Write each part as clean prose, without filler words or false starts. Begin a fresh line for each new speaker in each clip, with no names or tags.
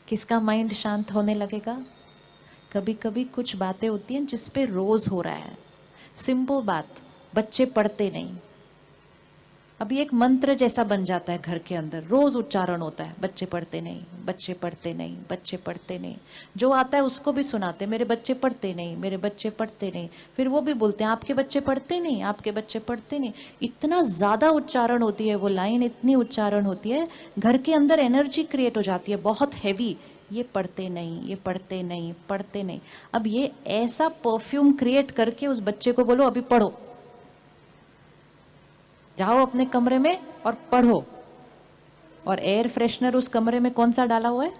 किसका माइंड शांत होने लगेगा? कभी कभी कुछ बातें होती हैं जिस पे रोज हो रहा है, सिंपल बात, बच्चे पढ़ते नहीं, अभी एक मंत्र जैसा बन जाता है घर के अंदर, रोज उच्चारण होता है, बच्चे पढ़ते नहीं, बच्चे पढ़ते नहीं, बच्चे पढ़ते नहीं। जो आता है उसको भी सुनाते, मेरे बच्चे पढ़ते नहीं, मेरे बच्चे पढ़ते नहीं। फिर वो भी बोलते हैं आपके बच्चे पढ़ते नहीं, आपके बच्चे पढ़ते नहीं। इतना ज्यादा उच्चारण होती है वो लाइन, इतनी उच्चारण होती है, घर के अंदर एनर्जी क्रिएट हो जाती है बहुत हैवी। ये पढ़ते नहीं, ये पढ़ते नहीं, पढ़ते नहीं। अब ये ऐसा परफ्यूम क्रिएट करके उस बच्चे को बोलो अभी पढ़ो, जाओ अपने कमरे में और पढ़ो। और एयर फ्रेशनर उस कमरे में कौन सा डाला हुआ है?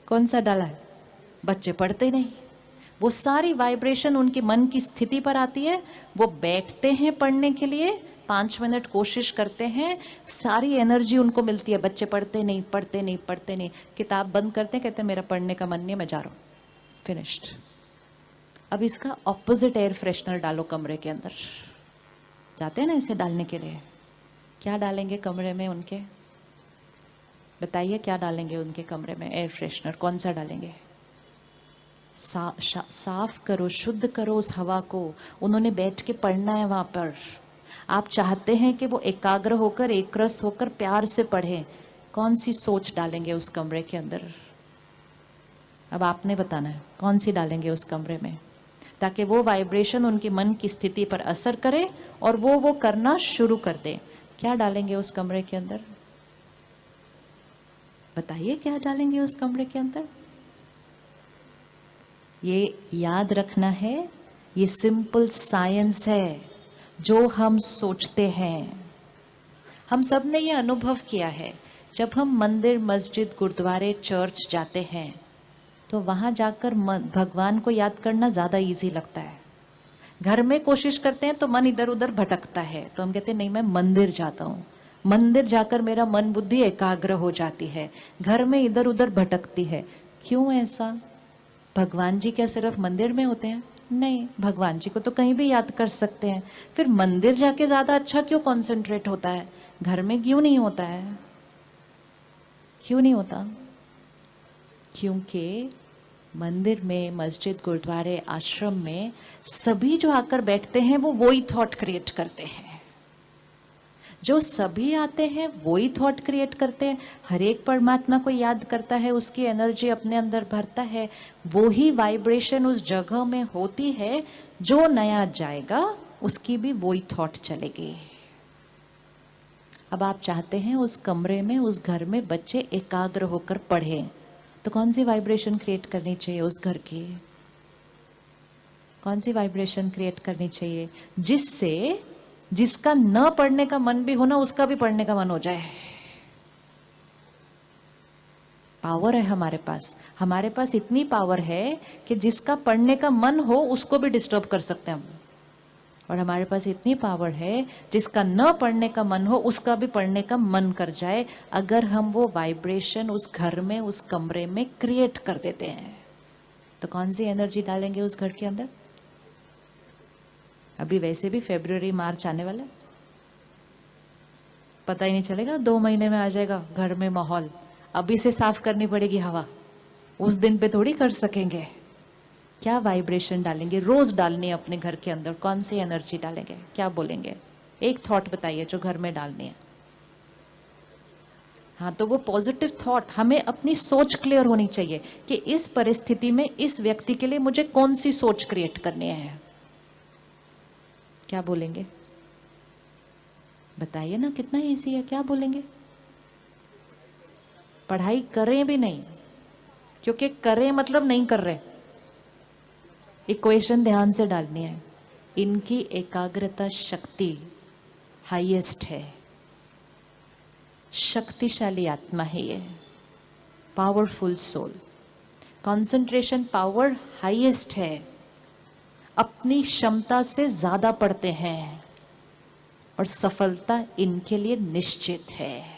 कौन सा डाला है? बच्चे पढ़ते नहीं। वो सारी वाइब्रेशन उनके मन की स्थिति पर आती है, वो बैठते हैं पढ़ने के लिए, 5 मिनट कोशिश करते हैं, सारी एनर्जी उनको मिलती है, बच्चे पढ़ते नहीं, पढ़ते नहीं, पढ़ते नहीं। किताब बंद करते हैं, कहते हैं मेरा पढ़ने का मन नहीं, मैं जा रहा हूं, फिनिश्ड। अब इसका ऑपोजिट एयर फ्रेशनर डालो कमरे के अंदर। जाते हैं ना इसे डालने के लिए, क्या डालेंगे कमरे में उनके? बताइए क्या डालेंगे उनके कमरे में? एयर फ्रेशनर कौन सा डालेंगे? साफ करो, शुद्ध करो उस हवा को। उन्होंने बैठ के पढ़ना है वहां पर। आप चाहते हैं कि वो एकाग्र होकर, एक रस होकर प्यार से पढ़ें। कौन सी सोच डालेंगे उस कमरे के अंदर? अब आपने बताना है कौन सी डालेंगे उस कमरे में, ताकि वो वाइब्रेशन उनके मन की स्थिति पर असर करे और वो करना शुरू कर दे। क्या डालेंगे उस कमरे के अंदर? बताइए क्या डालेंगे उस कमरे के अंदर? ये याद रखना है, ये सिंपल साइंस है। जो हम सोचते हैं, हम सब ने ये अनुभव किया है, जब हम मंदिर, मस्जिद, गुरुद्वारे, चर्च जाते हैं तो वहां जाकर भगवान को याद करना ज्यादा इजी लगता है। घर में कोशिश करते हैं तो मन इधर उधर भटकता है, तो हम कहते हैं नहीं मैं मंदिर जाता हूँ, मंदिर जाकर मेरा मन बुद्धि एकाग्र हो जाती है। घर में इधर उधर भटकती है। क्यों ऐसा? भगवान जी क्या सिर्फ मंदिर में होते हैं? नहीं, भगवान जी को तो कहीं भी याद कर सकते हैं। फिर मंदिर जाके ज्यादा अच्छा क्यों कंसंट्रेट होता है, घर में क्यों नहीं होता है? क्यों नहीं होता? क्योंकि मंदिर में, मस्जिद, गुरुद्वारे, आश्रम में सभी जो आकर बैठते हैं वो वही थॉट क्रिएट करते हैं। जो सभी आते हैं वही थॉट क्रिएट करते हैं। हर एक परमात्मा को याद करता है, उसकी एनर्जी अपने अंदर भरता है, वो ही वाइब्रेशन उस जगह में होती है। जो नया जाएगा उसकी भी वही थॉट चलेगी। अब आप चाहते हैं उस कमरे में, उस घर में बच्चे एकाग्र होकर पढ़ें, तो कौन सी वाइब्रेशन क्रिएट करनी चाहिए उस घर की? कौन सी वाइब्रेशन क्रिएट करनी चाहिए जिससे जिसका न पढ़ने का मन भी हो ना, उसका भी पढ़ने का मन हो जाए? पावर है हमारे पास। हमारे पास इतनी पावर है कि जिसका पढ़ने का मन हो उसको भी डिस्टर्ब कर सकते हैं हम। और हमारे पास इतनी पावर है जिसका न पढ़ने का मन हो उसका भी पढ़ने का मन कर जाए, अगर हम वो वाइब्रेशन उस घर में, उस कमरे में क्रिएट कर देते हैं। तो कौन सी एनर्जी डालेंगे उस घर के अंदर? अभी वैसे भी फरवरी मार्च आने वाला है, पता ही नहीं चलेगा, 2 महीने में आ जाएगा घर में माहौल। अभी से साफ करनी पड़ेगी हवा, उस दिन पे थोड़ी कर सकेंगे। क्या वाइब्रेशन डालेंगे? रोज डालनी है अपने घर के अंदर। कौन सी एनर्जी डालेंगे? क्या बोलेंगे? एक थॉट बताइए जो घर में डालनी है। हाँ, तो वो पॉजिटिव थॉट, हमें अपनी सोच क्लियर होनी चाहिए कि इस परिस्थिति में, इस व्यक्ति के लिए मुझे कौन सी सोच क्रिएट करनी है। क्या बोलेंगे? बताइए ना, कितना इजी है। क्या बोलेंगे? पढ़ाई करें भी नहीं, क्योंकि करें मतलब नहीं कर रहे। इक्वेशन ध्यान से डालनी है। इनकी एकाग्रता शक्ति हाईएस्ट है, शक्तिशाली आत्मा है ये, powerful soul. Concentration power highest है, अपनी क्षमता से ज्यादा पढ़ते हैं और सफलता इनके लिए निश्चित है।